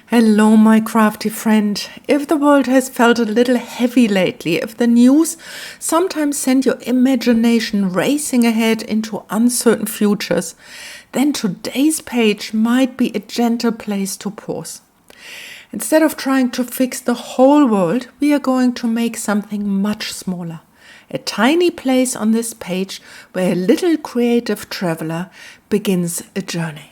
Hello, my crafty friend. If the world has felt a little heavy lately, if the news sometimes send your imagination racing ahead into uncertain futures, then today's page might be a gentle place to pause. Instead of trying to fix the whole world, we are going to make something much smaller. A tiny place on this page where a little creative traveler begins a journey.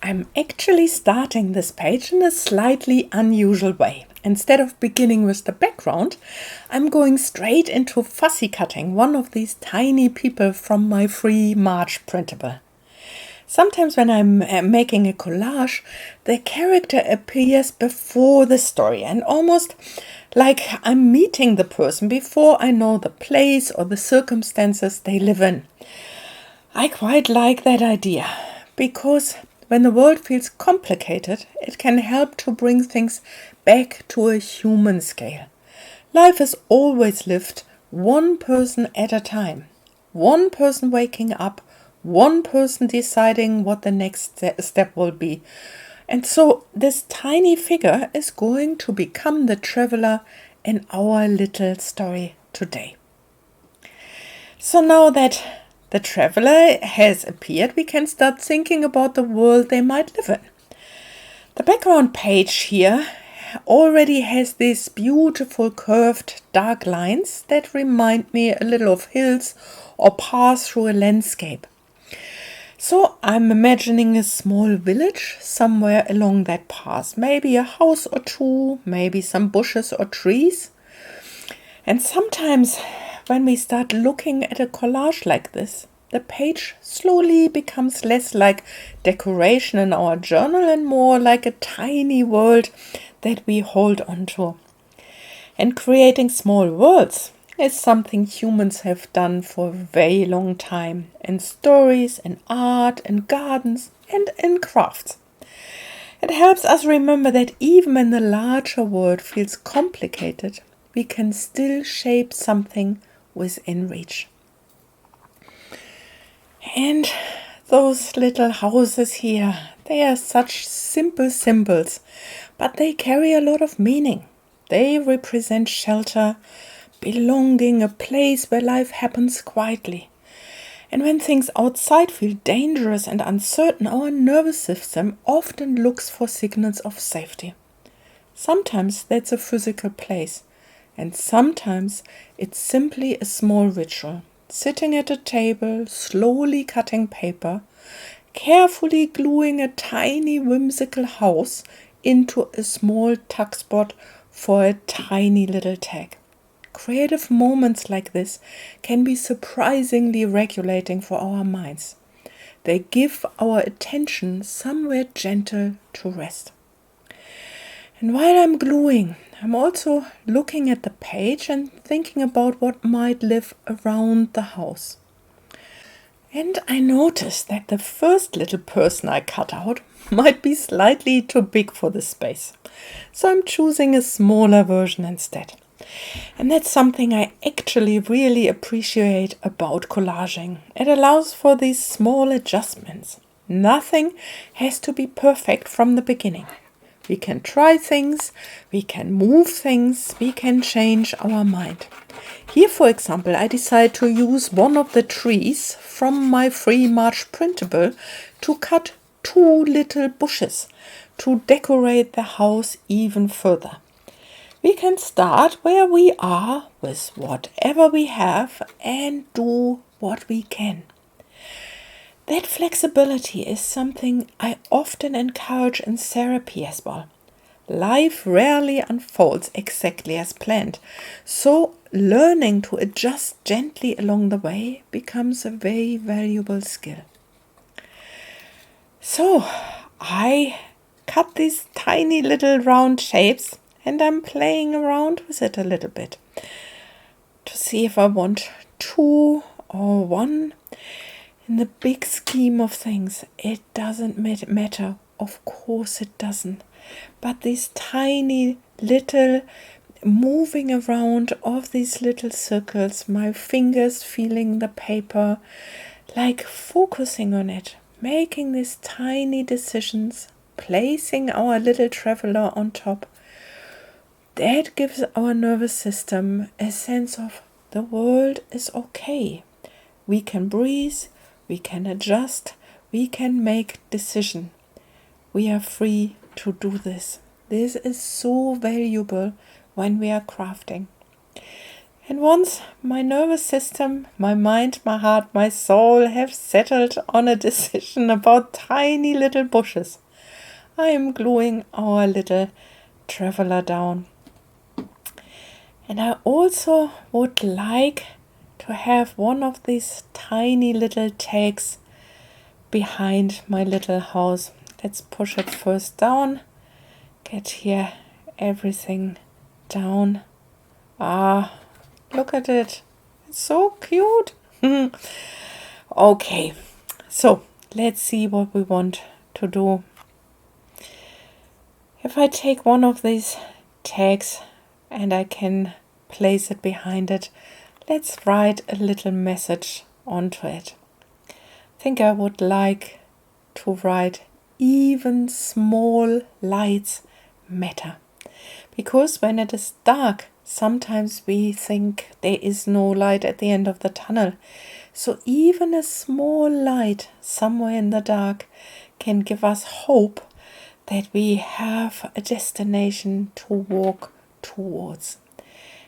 I'm actually starting this page in a slightly unusual way. Instead of beginning with the background, I'm going straight into fussy cutting, one of these tiny people from my free March printable. Sometimes when I'm making a collage, the character appears before the story and almost like I'm meeting the person before I know the place or the circumstances they live in. I quite like that idea because when the world feels complicated, it can help to bring things back to a human scale. Life is always lived one person at a time. One person waking up, one person deciding what the next step will be. And so this tiny figure is going to become the traveler in our little story today. So now that the traveler has appeared, we can start thinking about the world they might live in. The background page here already has these beautiful curved dark lines that remind me a little of hills or paths through a landscape. So I'm imagining a small village somewhere along that path, maybe a house or two, maybe some bushes or trees. And sometimes when we start looking at a collage like this, the page slowly becomes less like decoration in our journal and more like a tiny world that we hold on to. And creating small worlds is something humans have done for a very long time in stories, in art, in gardens, and in crafts. It helps us remember that even when the larger world feels complicated, we can still shape something within reach. And those little houses here, they are such simple symbols, but they carry a lot of meaning. They represent shelter, belonging, a place where life happens quietly. And when things outside feel dangerous and uncertain, our nervous system often looks for signals of safety. Sometimes that's a physical place, and sometimes it's simply a small ritual. Sitting at a table, slowly cutting paper, carefully gluing a tiny whimsical house into a small tuck spot for a tiny little tag. Creative moments like this can be surprisingly regulating for our minds. They give our attention somewhere gentle to rest. And while I'm gluing, I'm also looking at the page and thinking about what might live around the house. And I noticed that the first little person I cut out might be slightly too big for this space. So I'm choosing a smaller version instead. And that's something I actually really appreciate about collaging. It allows for these small adjustments. Nothing has to be perfect from the beginning. We can try things, we can move things, we can change our mind. Here, for example, I decided to use one of the trees from my free March printable to cut two little bushes to decorate the house even further. We can start where we are with whatever we have and do what we can. That flexibility is something I often encourage in therapy as well. Life rarely unfolds exactly as planned, so learning to adjust gently along the way becomes a very valuable skill. So I cut these tiny little round shapes and I'm playing around with it a little bit to see if I want two or one. In the big scheme of things, it doesn't matter. Of course it doesn't. But these tiny little moving around of these little circles, my fingers feeling the paper, like focusing on it, making these tiny decisions, placing our little traveler on top. That gives our nervous system a sense of the world is okay. We can breathe, we can adjust, we can make decision. We are free to do this. This is so valuable when we are crafting. And once my nervous system, my mind, my heart, my soul have settled on a decision about tiny little bushes, I am gluing our little traveler down. And I also would like to have one of these tiny little tags behind my little house. Let's push it first down. Get here everything down. Look at it. It's so cute. Okay, so let's see what we want to do. If I take one of these tags and I can place it behind it, let's write a little message onto it. I think I would like to write even small lights matter. Because when it is dark, sometimes we think there is no light at the end of the tunnel. So even a small light somewhere in the dark can give us hope that we have a destination to walk towards.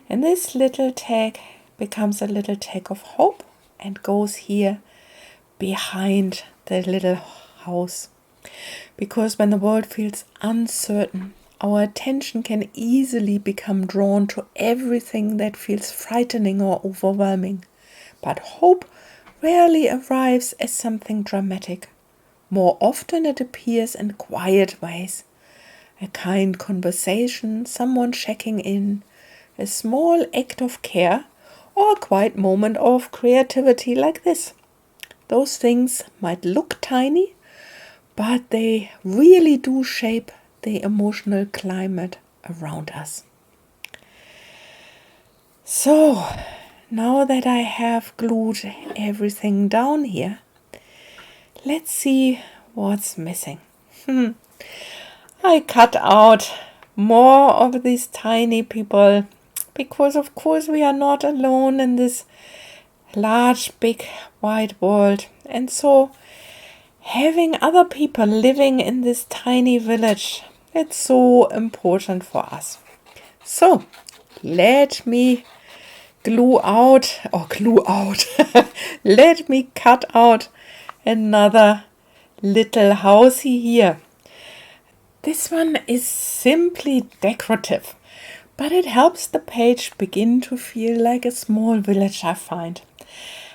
And this little tag becomes a little tag of hope and goes here behind the little house. Because when the world feels uncertain, our attention can easily become drawn to everything that feels frightening or overwhelming. But hope rarely arrives as something dramatic. More often it appears in quiet ways. A kind conversation, someone checking in, a small act of care, or a quiet moment of creativity like this. Those things might look tiny, but they really do shape the emotional climate around us. So, now that I have glued everything down here, let's see what's missing. I cut out more of these tiny people because of course we are not alone in this large, big, wide world. And so having other people living in this tiny village, it's so important for us. So let me let me cut out another little housey here. This one is simply decorative, but it helps the page begin to feel like a small village, I find.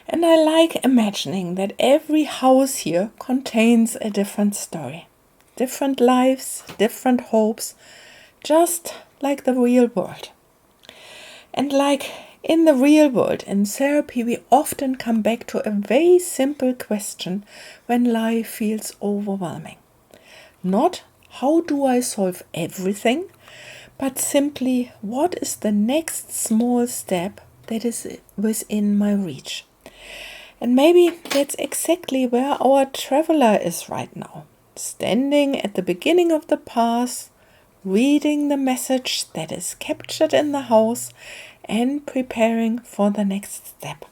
And I like imagining that every house here contains a different story, different lives, different hopes, just like the real world. And like in the real world, in therapy, we often come back to a very simple question when life feels overwhelming. Not how do I solve everything, but simply what is the next small step that is within my reach. And maybe that's exactly where our traveler is right now, standing at the beginning of the path, reading the message that is captured in the house and preparing for the next step.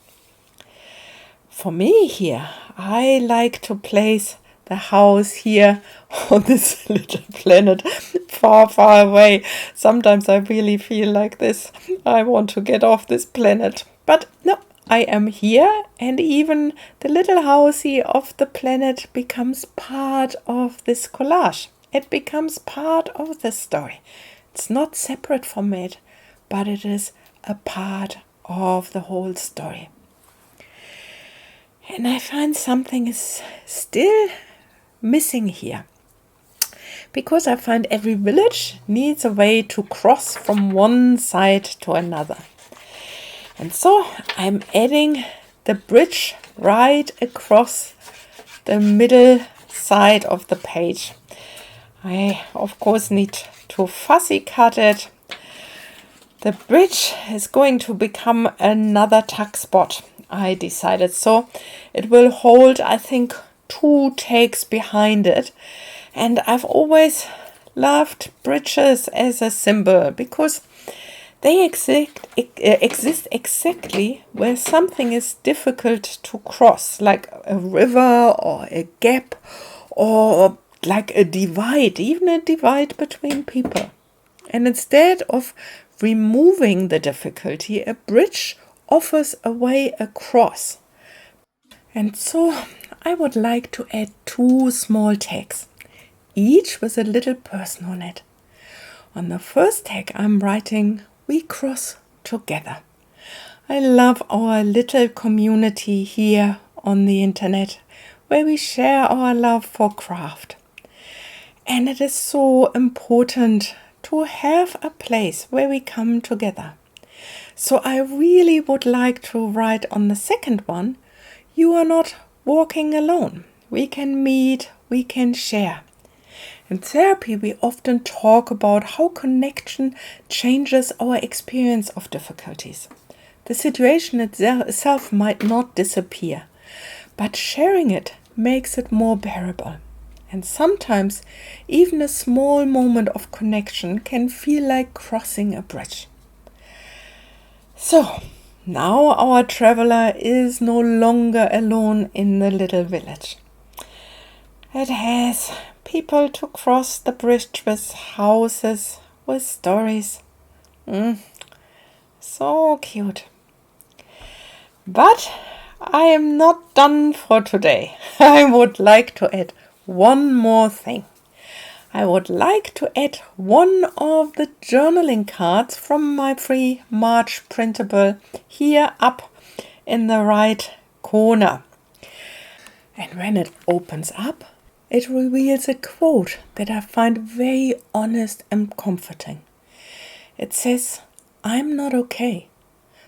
For me here, I like to place the house here on this little planet far, far away. Sometimes I really feel like this. I want to get off this planet. But no, I am here, and even the little housey of the planet becomes part of this collage. It becomes part of the story. It's not separate from it, but it is a part of the whole story. And I find something is still missing here, because I find every village needs a way to cross from one side to another. And so I'm adding the bridge right across the middle side of the page. I of course need to fussy cut it. The bridge is going to become another tuck spot. I decided. So it will hold, I think, 2 takes behind it. And I've always loved bridges as a symbol because they exist exactly where something is difficult to cross, like a river or a gap or like a divide, even a divide between people. And instead of removing the difficulty, a bridge offers a way across. And so I would like to add 2 small tags, each with a little person on it. On the first tag, I'm writing, "We cross together." I love our little community here on the internet, where we share our love for craft. And it is so important to have a place where we come together. So I really would like to write on the second one, "You are not walking alone. We can meet, we can share." In therapy, we often talk about how connection changes our experience of difficulties. The situation itself might not disappear, but sharing it makes it more bearable. And sometimes, even a small moment of connection can feel like crossing a bridge. So, now our traveler is no longer alone in the little village. It has people to cross the bridge with, houses, with stories. So cute. But I am not done for today. I would like to add one more thing. I would like to add one of the journaling cards from my free March printable here up in the right corner. And when it opens up, it reveals a quote that I find very honest and comforting. It says, "I'm not okay.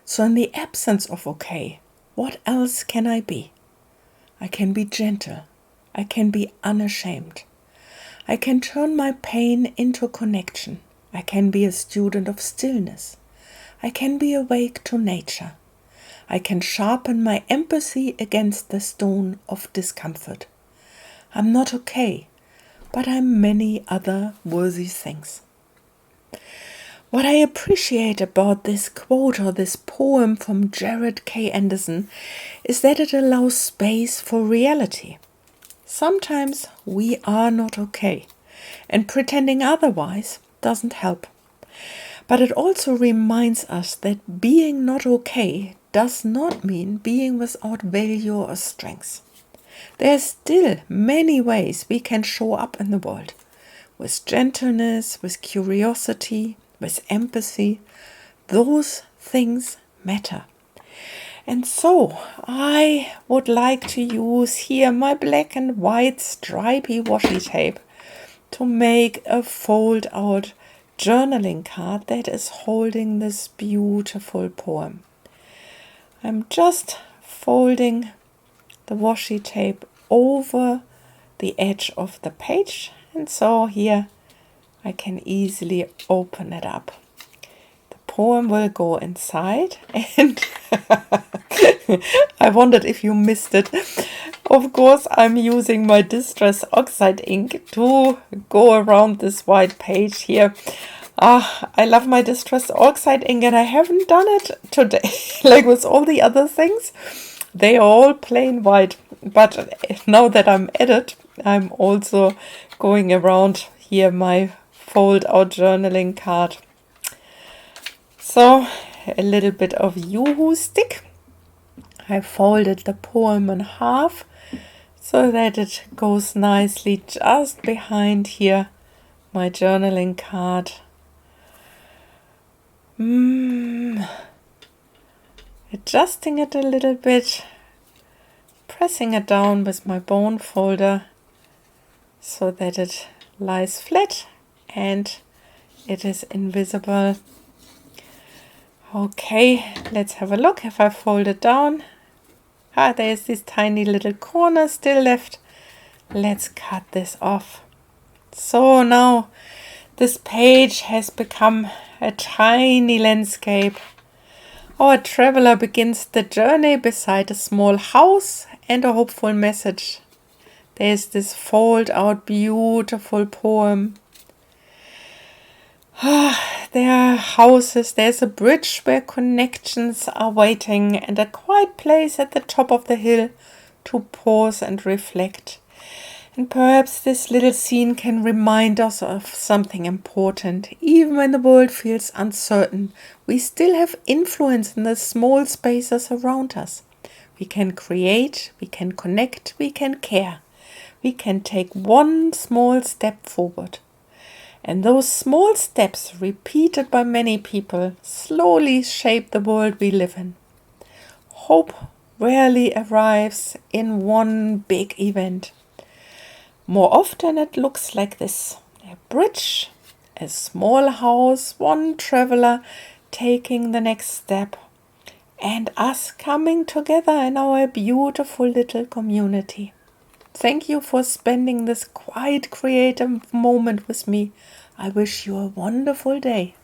So in the absence of okay, what else can I be? I can be gentle. I can be unashamed. I can turn my pain into connection. I can be a student of stillness. I can be awake to nature. I can sharpen my empathy against the stone of discomfort. I'm not okay, but I'm many other worthy things." What I appreciate about this quote or this poem from Jared K. Anderson is that it allows space for reality. Sometimes we are not okay, and pretending otherwise doesn't help. But it also reminds us that being not okay does not mean being without value or strength. There are still many ways we can show up in the world, with gentleness, with curiosity, with empathy. Those things matter. And so I would like to use here my black and white stripy washi tape to make a fold out journaling card that is holding this beautiful poem. I'm just folding the washi tape over the edge of the page, and so here I can easily open it up. The poem will go inside, and I wondered if you missed it. Of course, I'm using my Distress Oxide ink to go around this white page here. I love my Distress Oxide ink, and I haven't done it today, like with all the other things. They are all plain white, but now that I'm at it, I'm also going around here my fold out journaling card. So a little bit of Yoo-hoo stick. I folded the poem in half so that it goes nicely just behind here my journaling card. Adjusting it a little bit, pressing it down with my bone folder so that it lies flat and it is invisible. Okay, let's have a look. If I fold it down, there's this tiny little corner still left. Let's cut this off. So now this page has become a tiny landscape Our traveler begins the journey beside a small house and a hopeful message. There's this fold out beautiful poem. There are houses, there's a bridge where connections are waiting, and a quiet place at the top of the hill to pause and reflect. And perhaps this little scene can remind us of something important. Even when the world feels uncertain, we still have influence in the small spaces around us. We can create, we can connect, we can care. We can take one small step forward. And those small steps, repeated by many people, slowly shape the world we live in. Hope rarely arrives in one big event. More often it looks like this: a bridge, a small house, one traveler taking the next step, and us coming together in our beautiful little community. Thank you for spending this quiet creative moment with me. I wish you a wonderful day.